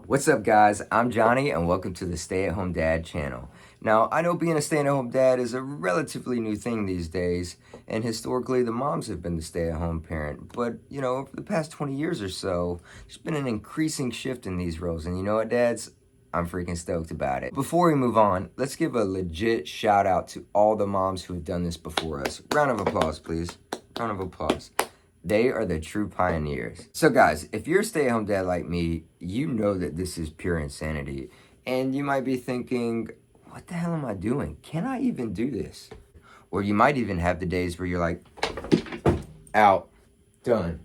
What's up, guys? I'm Johnny, and welcome to the Stay at Home Dad channel. Now, I know being a stay at home dad is a relatively new thing these days, and historically, the moms have been the stay at home parent. But, over the past 20 years or so, there's been an increasing shift in these roles. And you know what, dads? I'm freaking stoked about it. Before we move on, let's give a legit shout out to all the moms who have done this before us. Round of applause, please. Round of applause. They are the true pioneers. So guys, if you're a stay-at-home dad like me, you know that this is pure insanity. And you might be thinking, what the hell am I doing? Can I even do this? Or you might even have the days where you're like, out, done.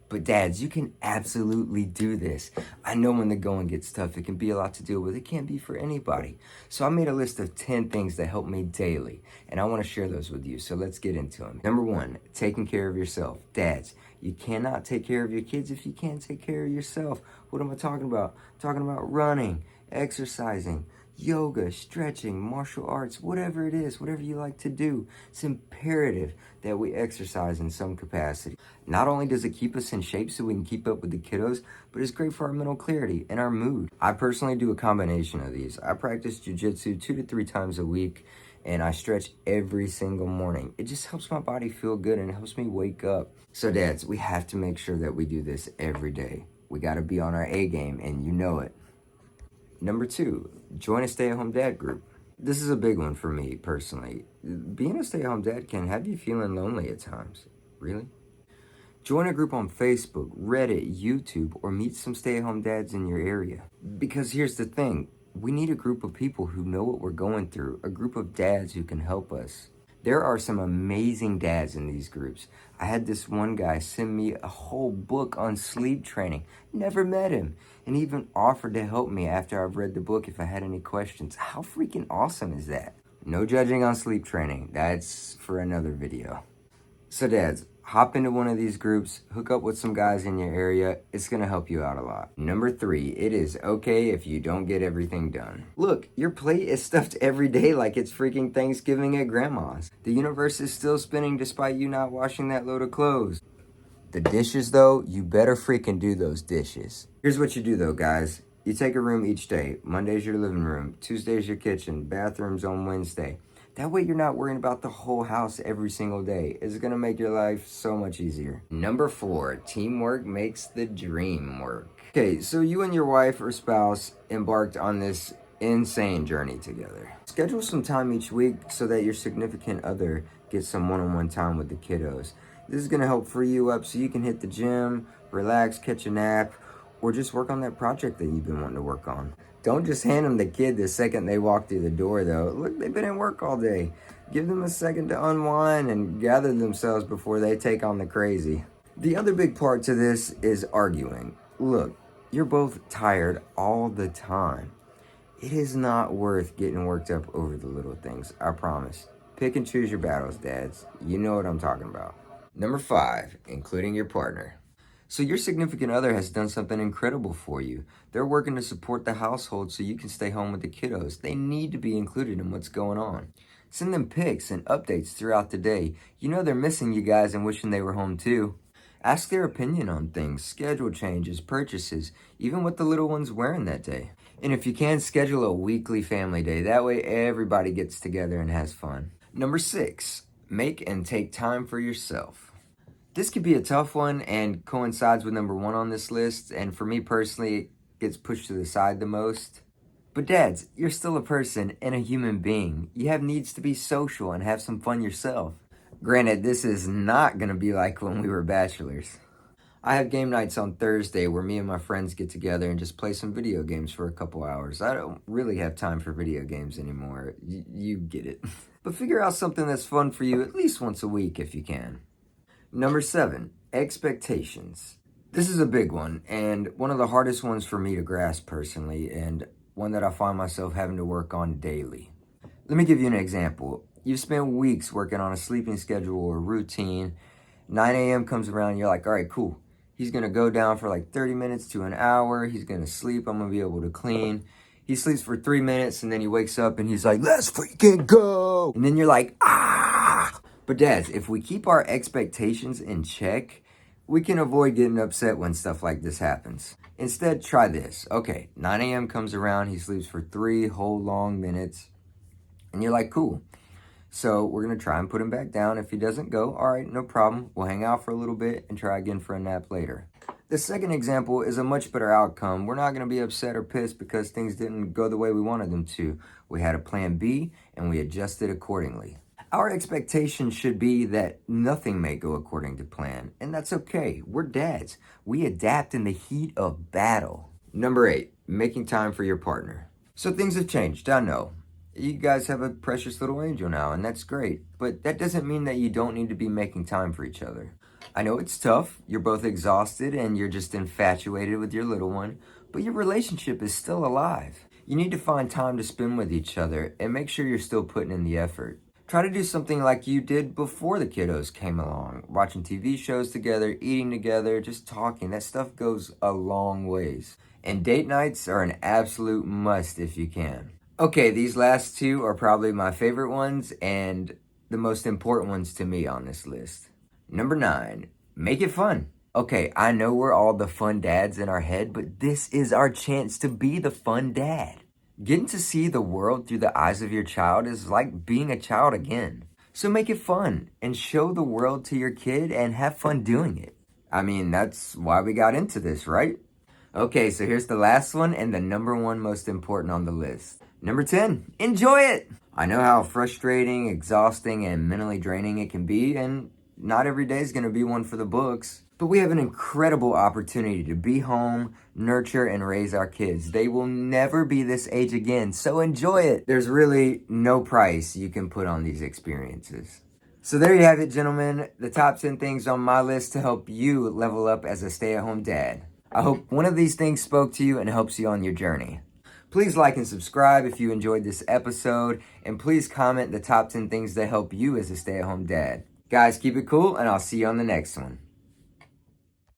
But dads, you can absolutely do this. I know when the going gets tough, it can be a lot to deal with. It can't be for anybody. So I made a list of 10 things that help me daily, and I want to share those with you. So let's get into them. Number 1, taking care of yourself. Dads, you cannot take care of your kids if you can't take care of yourself. What am I talking about? I'm talking about running, exercising, yoga, stretching, martial arts, whatever it is, whatever you like to do. It's imperative that we exercise in some capacity. Not only does it keep us in shape so we can keep up with the kiddos, but it's great for our mental clarity and our mood. I personally do a combination of these. I practice jujitsu 2 to 3 times a week, and I stretch every single morning. It just helps my body feel good and it helps me wake up. So dads, we have to make sure that we do this every day. We gotta be on our A game, and you know it. Number 2, join a stay-at-home dad group. This is a big one for me personally. Being a stay-at-home dad can have you feeling lonely at times. Really? Join a group on Facebook, Reddit, YouTube, or meet some stay-at-home dads in your area. Because here's the thing, we need a group of people who know what we're going through, a group of dads who can help us. There are some amazing dads in these groups. I had this one guy send me a whole book on sleep training. Never met him, and he even offered to help me after I've read the book if I had any questions. How freaking awesome is that? No judging on sleep training. That's for another video. So dads, hop into one of these groups, hook up with some guys in your area. It's gonna help you out a lot. Number 3, it is okay if you don't get everything done. Look, your plate is stuffed every day like it's freaking Thanksgiving at grandma's. The universe is still spinning despite you not washing that load of clothes. The dishes though, you better freaking do those dishes. Here's what you do though, guys. You take a room each day. Monday's your living room, Tuesday's your kitchen, bathrooms on Wednesday. That way you're not worrying about the whole house every single day. It's gonna make your life so much easier. Number 4, teamwork makes the dream work. Okay, so you and your wife or spouse embarked on this insane journey together. Schedule some time each week so that your significant other gets some one-on-one time with the kiddos. This is gonna help free you up so you can hit the gym, relax, catch a nap, or just work on that project that you've been wanting to work on. Don't just hand them the kid the second they walk through the door, though. Look, they've been at work all day. Give them a second to unwind and gather themselves before they take on the crazy. The other big part to this is arguing. Look, you're both tired all the time. It is not worth getting worked up over the little things, I promise. Pick and choose your battles, dads. You know what I'm talking about. Number 5, including your partner. So your significant other has done something incredible for you. They're working to support the household so you can stay home with the kiddos. They need to be included in what's going on. Send them pics and updates throughout the day. You know they're missing you guys and wishing they were home too. Ask their opinion on things, schedule changes, purchases, even what the little one's wearing that day. And if you can, schedule a weekly family day. That way everybody gets together and has fun. Number 6, make and take time for yourself. This could be a tough one and coincides with number 1 on this list, and for me personally, it gets pushed to the side the most. But dads, you're still a person and a human being. You have needs to be social and have some fun yourself. Granted, this is not gonna be like when we were bachelors. I have game nights on Thursday where me and my friends get together and just play some video games for a couple hours. I don't really have time for video games anymore. You get it. But figure out something that's fun for you at least once a week if you can. Number 7, expectations. This is a big one, and one of the hardest ones for me to grasp personally, and one that I find myself having to work on daily. Let me give you an example. You've spent weeks working on a sleeping schedule or routine. 9 a.m. comes around, you're like, all right, cool. He's gonna go down for like 30 minutes to an hour. He's gonna sleep, I'm gonna be able to clean. He sleeps for 3 minutes, and then he wakes up and he's like, let's freaking go. And then you're like, ah. But dads, if we keep our expectations in check, We can avoid getting upset when stuff like this happens. Instead, try this. Okay, 9 a.m. comes around, he sleeps for 3 whole long minutes, and you're like, cool. So we're gonna try and put him back down. If he doesn't go, all right, no problem. We'll hang out for a little bit and try again for a nap later. The second example is a much better outcome. We're not gonna be upset or pissed because things didn't go the way we wanted them to. We had a plan B and we adjusted accordingly. Our expectation should be that nothing may go according to plan, and that's okay. We're dads. We adapt in the heat of battle. Number 8, making time for your partner. So things have changed, I know. You guys have a precious little angel now, and that's great. But that doesn't mean that you don't need to be making time for each other. I know it's tough. You're both exhausted and you're just infatuated with your little one, but your relationship is still alive. You need to find time to spend with each other and make sure you're still putting in the effort. Try to do something like you did before the kiddos came along. Watching TV shows together, eating together, just talking. That stuff goes a long ways. And date nights are an absolute must if you can. Okay, these last two are probably my favorite ones and the most important ones to me on this list. Number 9, make it fun. Okay, I know we're all the fun dads in our head, but this is our chance to be the fun dad. Getting to see the world through the eyes of your child is like being a child again. So make it fun and show the world to your kid and have fun doing it. I mean, that's why we got into this, right? Okay, so here's the last one and the number 1 most important on the list. Number 10, enjoy it! I know how frustrating, exhausting, and mentally draining it can be, and not every day is going to be one for the books. But we have an incredible opportunity to be home, nurture, and raise our kids. They will never be this age again, so enjoy it. There's really no price you can put on these experiences. So there you have it, gentlemen. The top 10 things on my list to help you level up as a stay-at-home dad. I hope one of these things spoke to you and helps you on your journey. Please like and subscribe if you enjoyed this episode, and please comment the top 10 things that help you as a stay-at-home dad. Guys, keep it cool, and I'll see you on the next one.